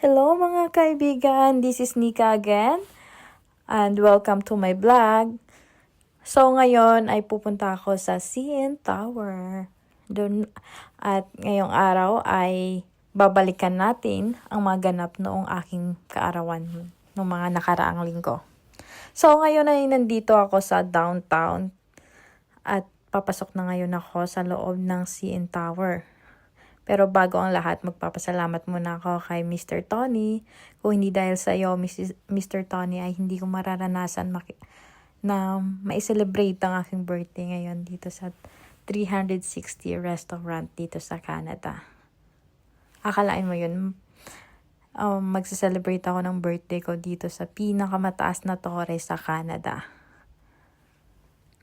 Hello mga kaibigan, this is Nika again and welcome to my vlog. So ngayon ay pupunta ako sa CN Tower. At ngayong araw ay babalikan natin ang mga ganap noong aking kaarawan noong mga nakaraang linggo. So ngayon ay nandito ako sa downtown at papasok na ngayon ako sa loob ng CN Tower. Pero bago ang lahat, magpapasalamat muna ako kay Mr. Tony. Kung hindi dahil sa iyo, Mr. Tony, ay hindi ko mararanasan na ma-celebrate ang aking birthday ngayon dito sa 360 restaurant dito sa Canada. Akalain mo yun, magse-celebrate ako ng birthday ko dito sa pinakamataas na tore sa Canada.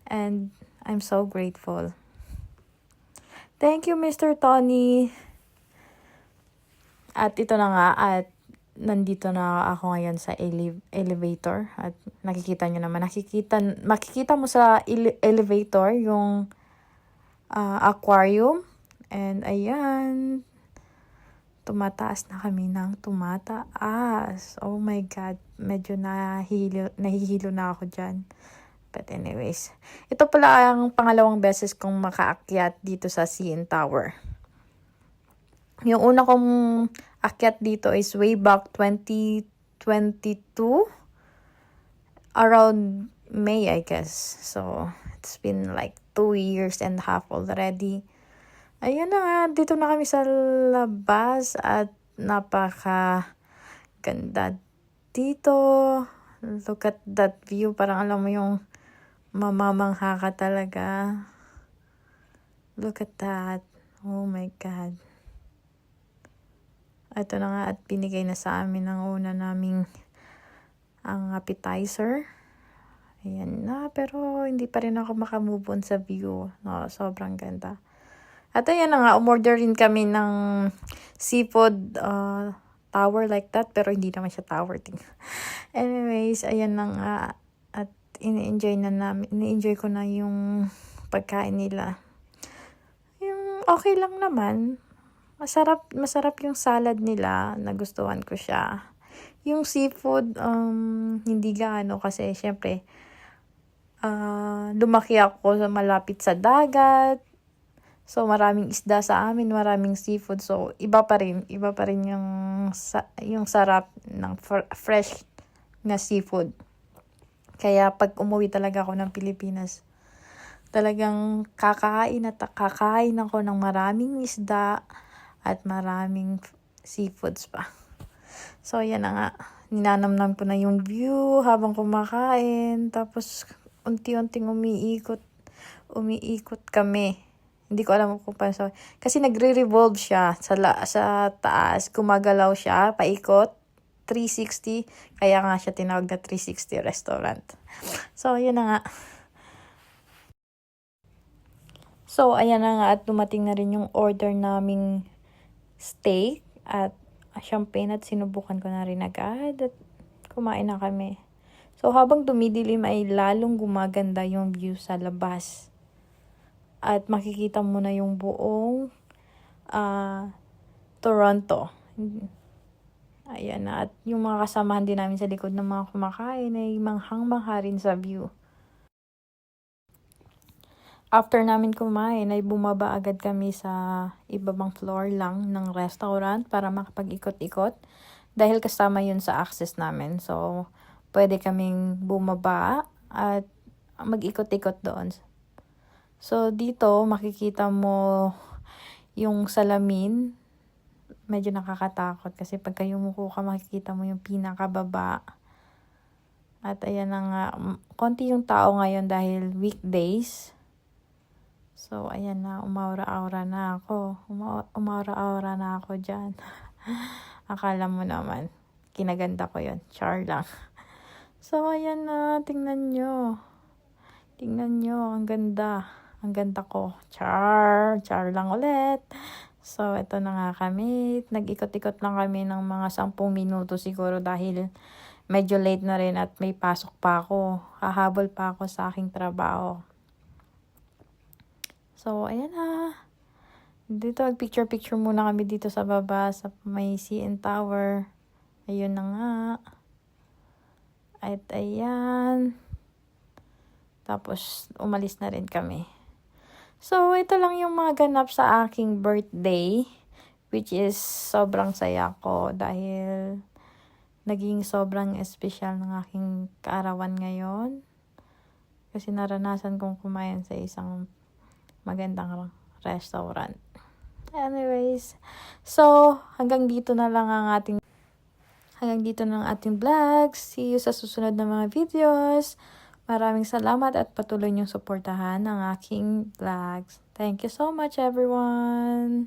And I'm so grateful. Thank you, Mr. Tony. At ito na nga, at nandito na ako ngayon sa elevator. At nakikita nyo naman, makikita mo sa elevator yung aquarium. And ayan, tumataas na kami ng tumataas. Oh my God, medyo nahihilo na ako dyan. But anyways, ito pala ang pangalawang beses kong makaakyat dito sa CN Tower. Yung una kong akyat dito is way back 2022. Around May, I guess. So, it's been like 2.5 years already. Ayun na nga, dito na kami sa labas at napaka ganda dito. Look at that view. Parang alam mo yung mamamangha ka talaga. Look at that. Oh my God. Ito na nga at binigay na sa amin ng una naming ang appetizer. Ayan na, pero hindi pa rin ako makamove on sa view. No, sobrang ganda. At ayan na nga, umorder rin kami ng seafood tower like that, pero hindi naman siya tower thing. Anyways, ayan na nga. At ini-enjoy ko na yung pagkain nila. Yung okay lang naman. Masarap yung salad nila. Nagustuhan ko siya. Yung seafood, hindi gaano kasi syempre, lumaki ako sa malapit sa dagat. So, maraming isda sa amin, maraming seafood. So, iba pa rin yung sarap ng fresh na seafood. Kaya pag umuwi talaga ako ng Pilipinas, talagang kakain ako ng maraming isda at maraming seafoods pa. So, yan na nga. Ninanamnam ko na yung view habang kumakain. Tapos, unti-unting umiikot kami. Hindi ko alam kung paano. Kasi nagre-revolve siya sa taas. Gumagalaw siya, paikot. 360. Kaya nga siya tinawag na 360 restaurant. So, yun na nga. So, ayan na nga at dumating na rin yung order naming steak at champagne at sinubukan ko na rin agad at kumain na kami. So, habang dumidilim ay lalong gumaganda yung view sa labas. At makikita mo na yung buong Toronto. Ayan na. At yung mga kasamahan din namin sa likod ng mga kumakain ay manghang-mangha rin sa view. After namin kumain ay bumaba agad kami sa ibabang floor lang ng restaurant para makapag-ikot-ikot. Dahil kasama yun sa access namin. So, pwede kaming bumaba at mag-ikot-ikot doon. So, dito makikita mo yung salamin. Medyo nakakatakot kasi pagka yumuko ka, makikita mo yung pinakababa. At ayan na nga, konti yung tao ngayon dahil weekdays. So, ayan na, umaura-aura na ako. Umaura-aura na ako dyan. Akala mo naman, kinaganda ko yun. Char lang. So, ayan na, tingnan nyo. Tingnan nyo, ang ganda. Ang ganda ko. Char lang ulit. So, ito na nga kami. Nag-ikot-ikot lang kami ng mga 10 minuto siguro dahil medyo late na rin at may pasok pa ako. Hahabol pa ako sa aking trabaho. So, ayan na. Dito, picture-picture muna kami dito sa baba sa may CN Tower. Ayun na nga. At ayan. Tapos, umalis na rin kami. So, ito lang yung mga ganap sa aking birthday. Which is, sobrang saya ko dahil naging sobrang espesyal ng aking kaarawan ngayon. Kasi naranasan kong kumain sa isang magandang restaurant. Anyways, so, hanggang dito na ang ating vlog. See you sa susunod na mga videos. Maraming salamat at patuloy niyong suportahan ang aking vlogs. Thank you so much, everyone!